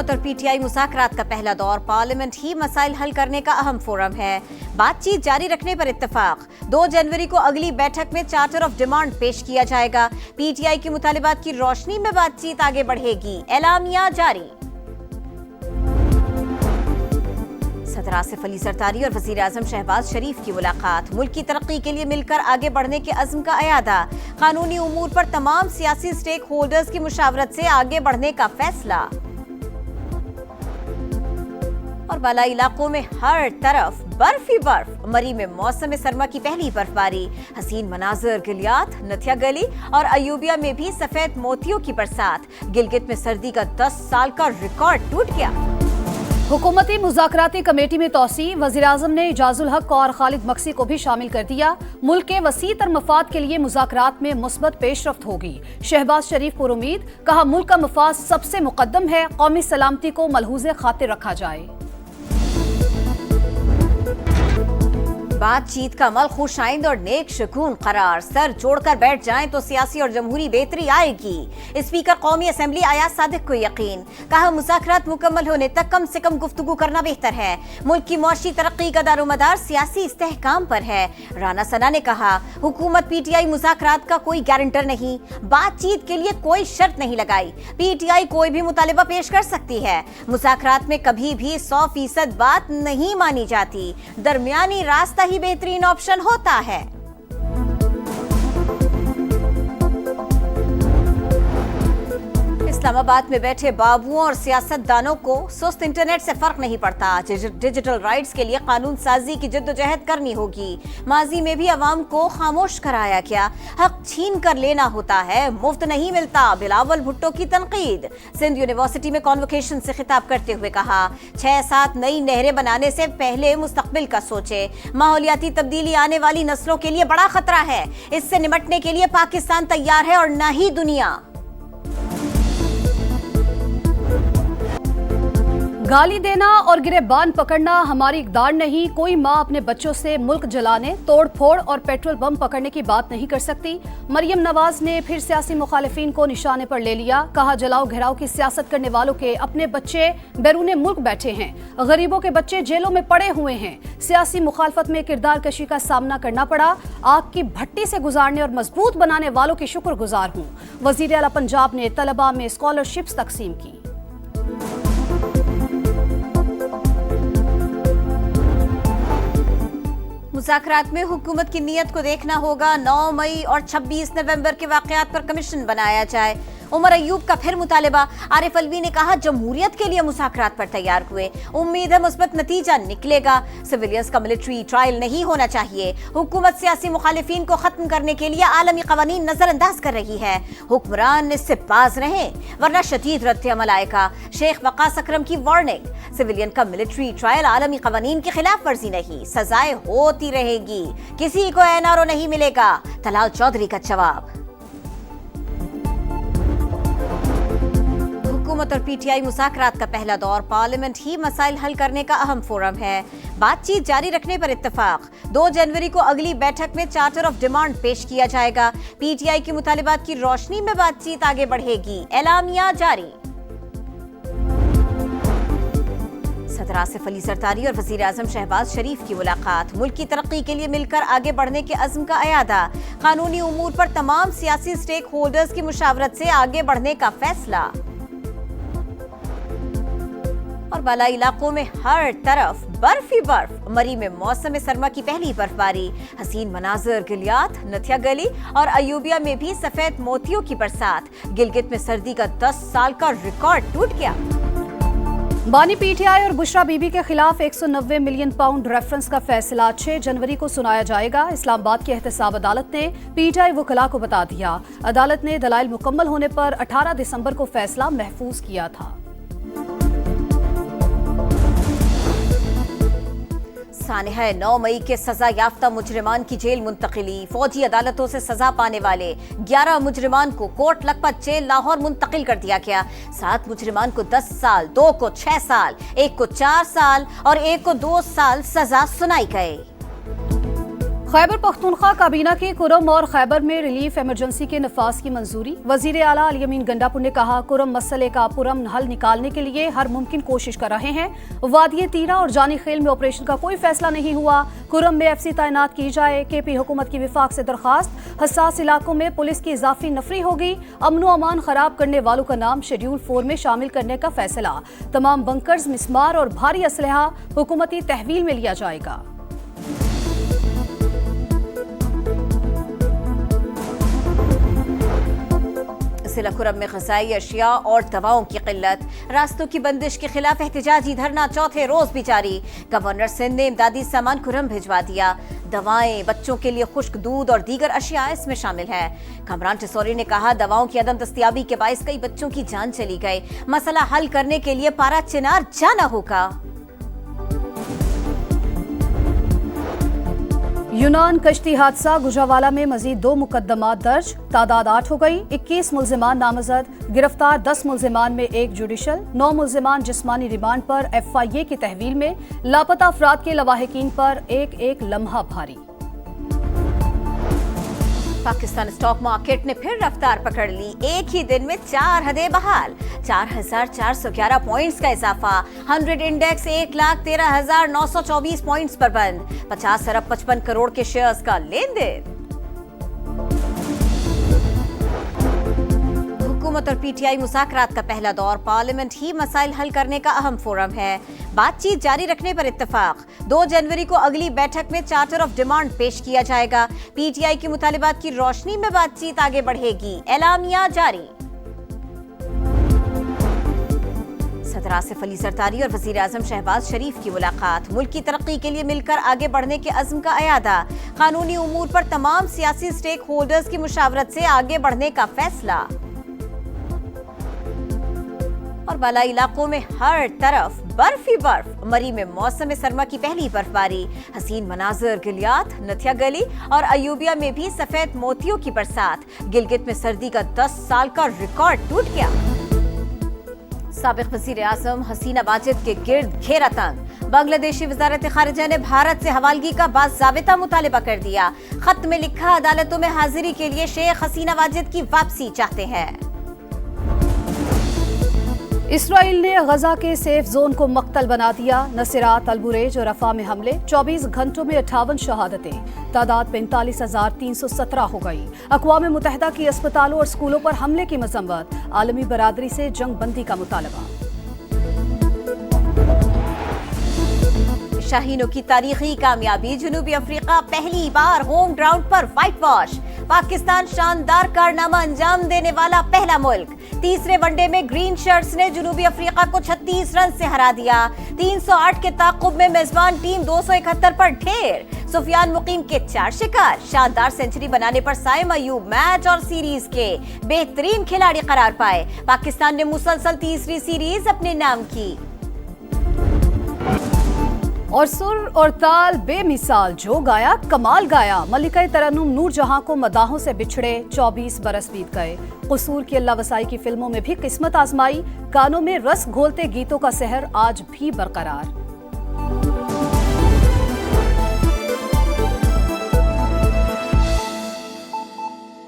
हुकूमत और पीटीआई मुज़ाकरात का पहला दौर पार्लियामेंट ही मसाइल हल करने का अहम फोरम है। बातचीत जारी रखने पर इत्तेफाक। 2 जनवरी को अगली बैठक में चार्टर ऑफ डिमांड पेश किया जाएगा। पीटीआई के मुतालिबात की रोशनी में बातचीत आगे बढ़ेगी। एलामिया जारी। सदर आसिफ अली जरदारी और वज़ीर आज़म शहबाज शरीफ की मुलाकात। मुल्क की तरक्की के लिए मिलकर आगे बढ़ने के अज़्म का अयादा। कानूनी उमूर पर तमाम सियासी स्टेक होल्डर्स की मुशावरत से आगे बढ़ने का फैसला। और बालाई इलाकों में हर तरफ बर्फ ही बर्फ। मरी में मौसम सरमा की पहली बर्फबारी। हसीन मनाजर गिलियात, नथिया गली और अयूबिया में भी सफेद मोतियों की बरसात। गिलगित में सर्दी का 10 साल का रिकॉर्ड टूट गया। हुकूमती मुज़ाकराती कमेटी में तौसी। वज़ीर-ए-आज़म ने इजाजुल हक और खालिद मक्सी को भी शामिल कर दिया। मुल्क के वसी तर मफाद के लिए मुज़ाकरात में मुस्बत पेशरफ्त होगी। शहबाज शरीफ पर उम्मीद, कहा मुल्क का मफाद सबसे मुकद्दम है, कौमी सलामती को मलहूज़े खातिर रखा जाए। बातचीत का अमल खुशाइंद और नेक शकून करार। सर जोड़कर बैठ जाएं तो सियासी और जमहूरी बेहतरी आएगी। स्पीकर कौमी असम्बली अयाज सादिक को यकीन, कहा मुज़ाकरात मुकम्मल होने तक कम से कम गुफ्तगू करना बेहतर है। मुल्क की मुआशी तरक्की का दारोमदार सियासी इस्तेहकाम पर है। राना सना ने कहा हुकूमत पीटीआई मुज़ाकरात का कोई गारंटर नहीं, बातचीत के लिए कोई शर्त नहीं लगाई। पीटीआई कोई भी मुतालिबा पेश कर सकती है। मुज़ाकरात में कभी भी 100% बात नहीं मानी जाती। दरमियानी रास्ता ही बेहतरीन ऑप्शन होता है। इस्लामाबाद में बैठे बाबुओं और सियासतदानों को सुस्त इंटरनेट से फर्क नहीं पड़ता। डिजिटल राइट्स के लिए कानून साजी की जद्दोजहद करनी होगी। माजी में भी अवाम को खामोश कराया गया। हक छीन कर लेना होता है, मुफ्त नहीं मिलता। बिलावल भुट्टो की तनकीद। सिंध यूनिवर्सिटी में कॉन्वोकेशन से खिताब करते हुए कहा 6-7 नई नहरें बनाने से पहले मुस्तकबिल का सोचे। माहौलियाती तब्दीली आने वाली नस्लों के लिए बड़ा खतरा है। इससे निपटने के लिए पाकिस्तान तैयार है और न ही दुनिया। गाली देना और गिरेबान पकड़ना हमारी इक़दार नहीं। कोई माँ अपने बच्चों से मुल्क जलाने, तोड़ फोड़ और पेट्रोल बम पकड़ने की बात नहीं कर सकती। मरियम नवाज ने फिर सियासी मुखालिफिन को निशाने पर ले लिया। कहा जलाओ घिराव की सियासत करने वालों के अपने बच्चे बैरूने मुल्क बैठे हैं। गरीबों के बच्चे जेलों में पड़े हुए हैं। सियासी मुखालफत में किरदार कशी का सामना करना पड़ा। आग की भट्टी से गुजारने और मजबूत बनाने वालों की शुक्रगुजार हूँ। वज़ीर आला पंजाब ने तलबा में स्कॉलरशिप्स तकसीम की। मुज़ाकरात में हुकूमत की नीयत को देखना होगा। 9 मई और 26 नवंबर के वाक़यात पर कमीशन बनाया जाए। उमर अयूब का फिर मुतालिबा। आरिफ अलवी ने कहा जमहूरियत के लिए मुज़ाकरात पर तैयार हुए, उम्मीद है मुस्बत नतीजा निकलेगा। सिविलियंस का मिलिट्री ट्रायल नहीं होना चाहिए। हुकूमत सियासी मुखालिफिन को खत्म करने के लिए आलमी कवानीन नजरअंदाज कर रही है। हुक्मरान इससे बाज रहें वरना शदीद रद्द-ए-अमल आएगा। शेख वकास अकरम की वार्निंग। सिविलियन का मिलिट्री ट्रायल आलमी कवानीन की खिलाफ वर्जी नहीं, सजाएं होती रहेगी, किसी को एनआरओ नहीं मिलेगा। तलाल चौधरी का जवाब। हुकूमत और पीटीआई मुज़ाकरात का पहला दौर पार्लियामेंट ही मसाइल हल करने का अहम फोरम है। बातचीत जारी रखने पर इत्तेफाक। 2 जनवरी को अगली बैठक में चार्टर ऑफ डिमांड पेश किया जाएगा। पीटीआई के मुतालिबात की रोशनी में बातचीत आगे बढ़ेगी। एलामिया जारी। सदर आसिफ अली जरदारी और वज़ीर आज़म शहबाज शरीफ की मुलाकात। मुल्क की तरक्की के लिए मिलकर आगे बढ़ने के अज़्म का अयादा। कानूनी उमूर पर तमाम सियासी स्टेक होल्डर्स की मुशावरत से आगे बढ़ने का फैसला। और बालाई इलाकों में हर तरफ बर्फ ही बर्फ। मरी में मौसम सरमा की पहली बर्फबारी। हसीन मनाजर गिलियात, नथिया गली और अयूबिया में भी सफेद मोतियों की बरसात। गिलगित में सर्दी का 10 साल का रिकॉर्ड टूट गया। बानी पीटीआई और बुशरा बीबी के खिलाफ 190 मिलियन पाउंड रेफरेंस का फैसला 6 जनवरी को सुनाया जाएगा। इस्लामाबाद की एहतसाब अदालत ने पीटीआई वकला को बता दिया। अदालत ने दलाइल मुकम्मल होने पर 18 दिसंबर को फैसला महफूज किया था। सानहा 9 मई के सजा याफ्ता मुजरिमान की जेल मुंतकिली। फौजी अदालतों से सजा पाने वाले 11 मुजरिमान को कोट लखपत जेल लाहौर मुंतकिल कर दिया गया। 7 मुजरिमान को 10 साल, 2 को 6 साल, 1 को 4 साल और 1 को 2 साल सजा सुनाई गई। खैबर पख्तूनख्वा काबीना की कुरम और खैबर में रिलीफ इमरजेंसी के नफाज की मंजूरी। वजीर आला अली अमीन गंडापुर ने कहा, कुरम मसले का पुरअमन हल निकालने के लिए हर मुमकिन कोशिश कर रहे हैं। वादिय तीरा और जानी खेल में ऑपरेशन का कोई फैसला नहीं हुआ। कुरम में FC तैनात की जाए। KP हुकूमत की विफाक से दरखास्त, हसास इलाकों में पुलिस की इजाफी नफरी होगी। अमन व अमान खराब करने वालों का नाम शेड्यूल 4 में शामिल करने का फैसला। तमाम बंकर्स, मिसमार और भारी असलहा हुकूमती तहवील में लिया जाएगा। जिला कुरम में ग़िज़ाई अशिया और दवाओं की किल्लत। रास्तों की बंदिश के खिलाफ एहतजाजी धरना चौथे रोज भी जारी। गवर्नर सिंध ने इमदादी सामान कुरम भिजवा दिया। दवाएं, बच्चों के लिए खुश्क दूध और दीगर अशिया इसमें शामिल है। कमरान टिसौरी ने कहा, दवाओं की अदम दस्तयाबी के बाइस कई बच्चों की जान चली गई। मसला हल करने के लिए पारा चिनार जाना होगा। यूनान कश्ती हादसा, गुजरावाला में मजीद 2 मुकदमात दर्ज। तादाद 8 हो गई। 21 मुल्जिमान नामजद। गिरफ्तार 10 मुल्जिमान में 1 जुडिशल। 9 मुल्जिमान जिस्मानी रिमांड पर FIA की तहवील में। लापता अफराद के लवाहिकीन पर एक लम्हा भारी। पाकिस्तान स्टॉक मार्केट ने फिर रफ्तार पकड़ ली। एक ही दिन में 4 हदें बहाल। 4,411 पॉइंट्स का इजाफा। 100 इंडेक्स 1,13,924 पॉइंट्स पर बंद। 50 अरब 55 करोड़ के शेयर्स का लेन देन। हुकूमत और PTI मुज़ाकरात का पहला दौर। पार्लियामेंट ही मसाइल हल करने का अहम फोरम है। बातचीत जारी रखने पर इत्तेफाक। 2 जनवरी को अगली बैठक में चार्टर ऑफ डिमांड पेश किया जाएगा। PTI के मुतालिबात की रोशनी में बातचीत आगे बढ़ेगी। एलामिया जारी। सदर आसिफ अली जरदारी और वजीर आजम शहबाज शरीफ की मुलाकात। मुल्क की तरक्की के लिए मिलकर आगे बढ़ने के अज़्म का अयादा। कानूनी उमूर पर तमाम सियासी स्टेक होल्डर्स की मुशावरत से आगे बढ़ने का फैसला। और बालाई इलाकों में हर तरफ बर्फ ही बर्फ। मरी में मौसम सरमा की पहली बर्फबारी। हसीन मनाजर गिलियात, नथिया गली और अयूबिया में भी सफेद मोतियों की बरसात। गिलगित में सर्दी का 10 साल का रिकॉर्ड टूट गया। साबिक वज़ीर आज़म हसीना वाजिद के गिर्द घेरा तंग। बांग्लादेशी वज़ारत खारिजा ने भारत से हवालगी का बाज़ाबिता मुतालिबा कर दिया। खत में लिखा, अदालतों में हाजिरी के लिए शेख हसीना वाजिद की वापसी चाहते हैं। इसराइल ने गजा के सेफ जोन को मक्तल बना दिया। नसीरात, अल-बुरेज और रफा में हमले। 24 घंटों में 58 शहादतें। तादाद 45,317 हो गई। अक़वाम मुत्तहिदा की अस्पतालों और स्कूलों पर हमले की मज़म्मत। आलमी बरादरी से जंग बंदी का मुतालबा। शाहीनों की तारीखी कामयाबी। जनूबी अफ्रीका पहली बार होम ग्राउंड पर व्हाइट वॉश। पाकिस्तान शानदार कारनामा अंजाम देने वाला पहला मुल्क। तीसरे वनडे में ग्रीन शर्ट्स ने जनूबी अफ्रीका को 36 रन से हरा दिया। 308 के ताक़ुब में मेजबान टीम 271 पर ढेर। सुफियान मुकीम के 4 शिकार। शानदार सेंचुरी बनाने पर साइम अयूब मैच और सीरीज के बेहतरीन खिलाड़ी करार पाए। पाकिस्तान ने मुसलसल तीसरी सीरीज अपने नाम की। और सुर और ताल बेमिसाल, जो गाया कमाल गाया। मलिका तरन्नुम नूर जहां को मदाहों से बिछड़े 24 बरस बीत गए। कसूर की अल्लाह वसाई की फिल्मों में भी किस्मत आजमाई। कानों में रस घोलते गीतों का सहर आज भी बरकरार।